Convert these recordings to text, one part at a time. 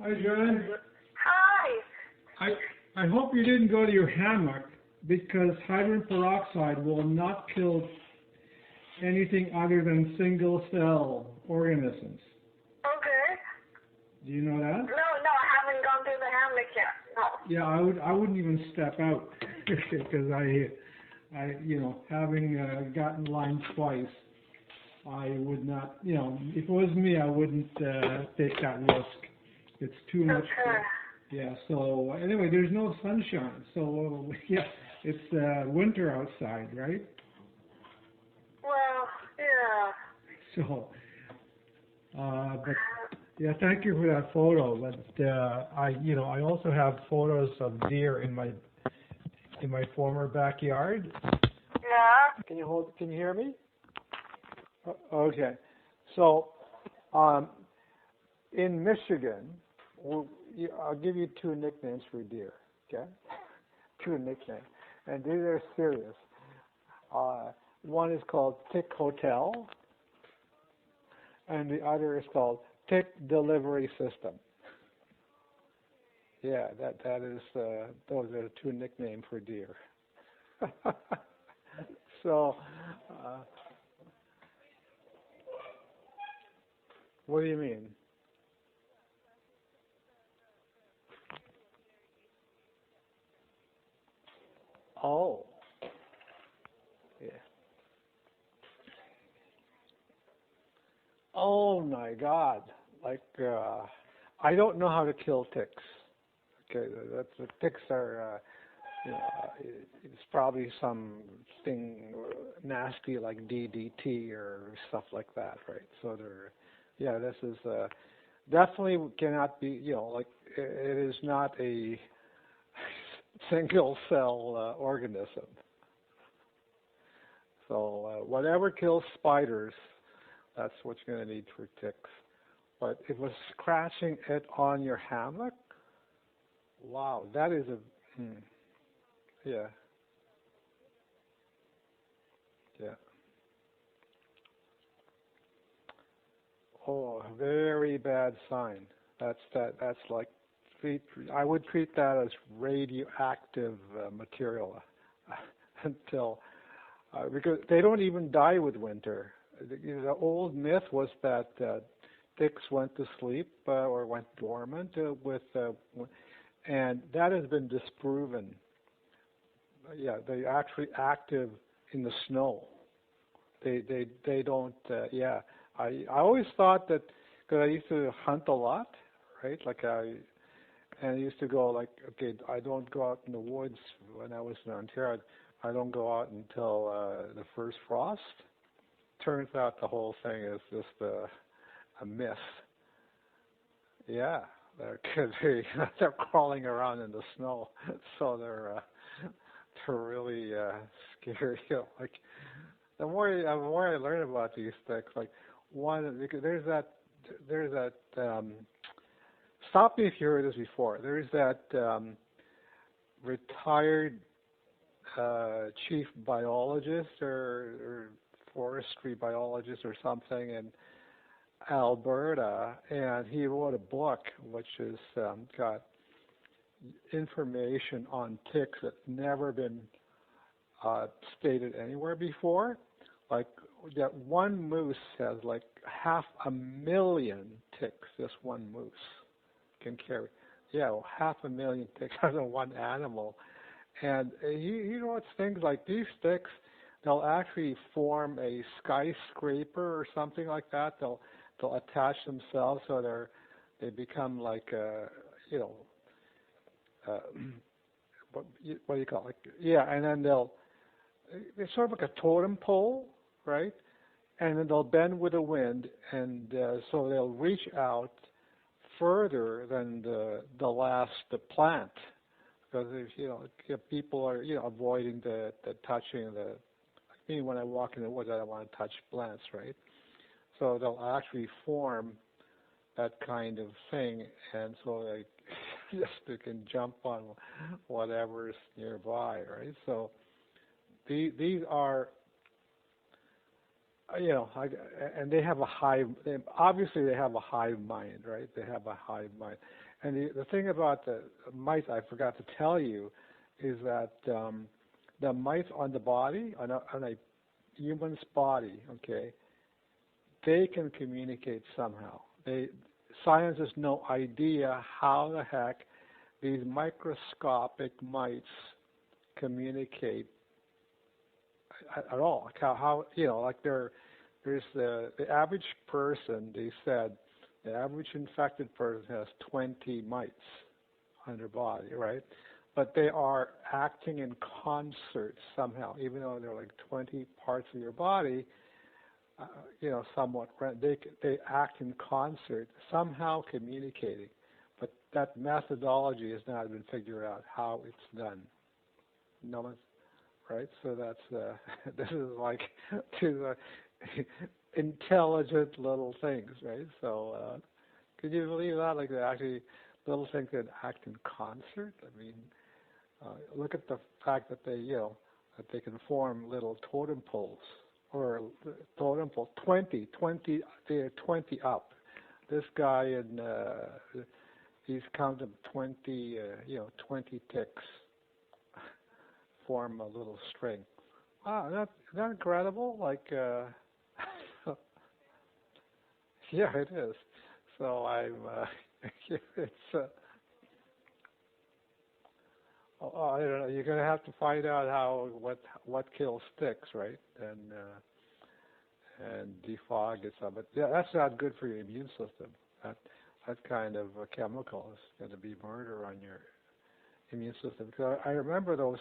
Hi, John. Hi. I hope you didn't go to your hammock because hydrogen peroxide will not kill anything other than single cell organisms. Okay. Do you know that? No, I haven't gone through the hammock yet. No. Yeah, I wouldn't even step out because having gotten Lyme twice, I would not, if it was me, I wouldn't take that risk. It's too much. Okay. Yeah, so anyway, there's no sunshine. So, yeah, it's winter outside, right? Well, yeah. So, but yeah, thank you for that photo. But I also have photos of deer in my former backyard. Yeah. Can you hear me? Okay. So, in Michigan, I'll give you two nicknames for deer. Okay, two nicknames, and these are serious. One is called Tick Hotel, and the other is called Tick Delivery System. Yeah, that is those are the two nicknames for deer. So, what do you mean? Oh, yeah. Oh my God! Like, I don't know how to kill ticks. Okay, the ticks are, it's probably something nasty like DDT or stuff like that, right? So this is definitely cannot be, it is not a single cell organism. So whatever kills spiders, that's what you're going to need for ticks. But it was scratching it on your hammock. Wow, that is yeah. Oh, very bad sign. That's like I would treat that as radioactive material until because they don't even die with winter. The old myth was that ticks went to sleep or went dormant and that has been disproven. Yeah, they actually active in the snow. They don't. Yeah, I always thought that because I used to hunt a lot, right? I used to go like, okay, I don't go out in the woods when I was in Ontario. I don't go out until the first frost. Turns out the whole thing is just a myth. Yeah, they're crawling around in the snow, so they're really scary. Like the more I learn about these things, like because there's that. Stop me if you heard this before. There's that retired chief biologist or forestry biologist or something in Alberta, and he wrote a book which has got information on ticks that's never been stated anywhere before. Like that one moose has like 500,000 ticks. Just one moose can carry. Yeah, well, 500,000 ticks on one animal. And he wrote things like these ticks, they'll actually form a skyscraper or something like that. They'll attach themselves so they become like what do you call it? Like, yeah, and then they're sort of like a totem pole, right? And then they'll bend with the wind, and so they'll reach out further than the last plant, because if people are avoiding the touching like me when I walk in the woods, I don't want to touch plants, right? So they'll actually form that kind of thing, and so they can jump on whatever's nearby, right? So these are, and they have obviously they have a hive mind, right? They have a hive mind, And the thing about the mites, I forgot to tell you, is that the mites on the body, on a human's body, okay, they can communicate somehow. Science has no idea how the heck these microscopic mites communicate at all. Like how like there's the average person. They said the average infected person has 20 mites on their body, right? But they are acting in concert somehow, even though they're like 20 parts of your body. Somewhat. They act in concert, somehow communicating. But that methodology has not been figured out how it's done. No one's right. So that's this is like two intelligent little things, right? So could you believe that? Like they actually little things that act in concert. I mean, look at the fact that that they can form little totem poles. Or totem pole, 20, they're 20 up. This guy he's counted 20, 20 ticks form a little string. Wow, is that incredible? Like, yeah, it is. So it's, I don't know. You're going to have to find out what kills ticks, right? And defog it some. But yeah, that's not good for your immune system. That kind of chemical is going to be murder on your immune system. Because I remember those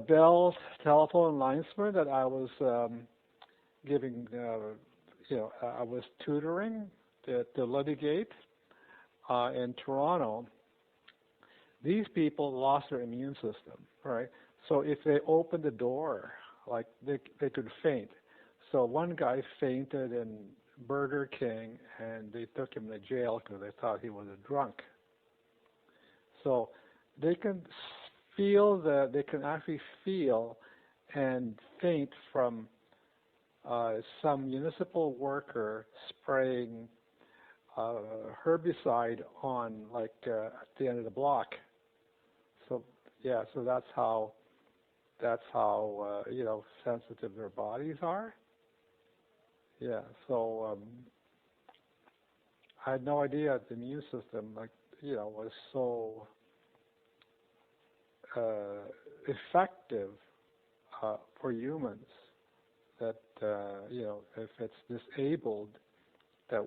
Bell telephone linesmen that I was giving, I was tutoring to litigate in Toronto. These people lost their immune system, right? So if they opened the door, like they could faint. So one guy fainted in Burger King, and they took him to jail because they thought he was a drunk. So they can actually feel and faint from some municipal worker spraying herbicide on at the end of the block. So yeah, so that's how sensitive their bodies are. Yeah, so I had no idea the immune system was so effective for humans that if it's disabled, that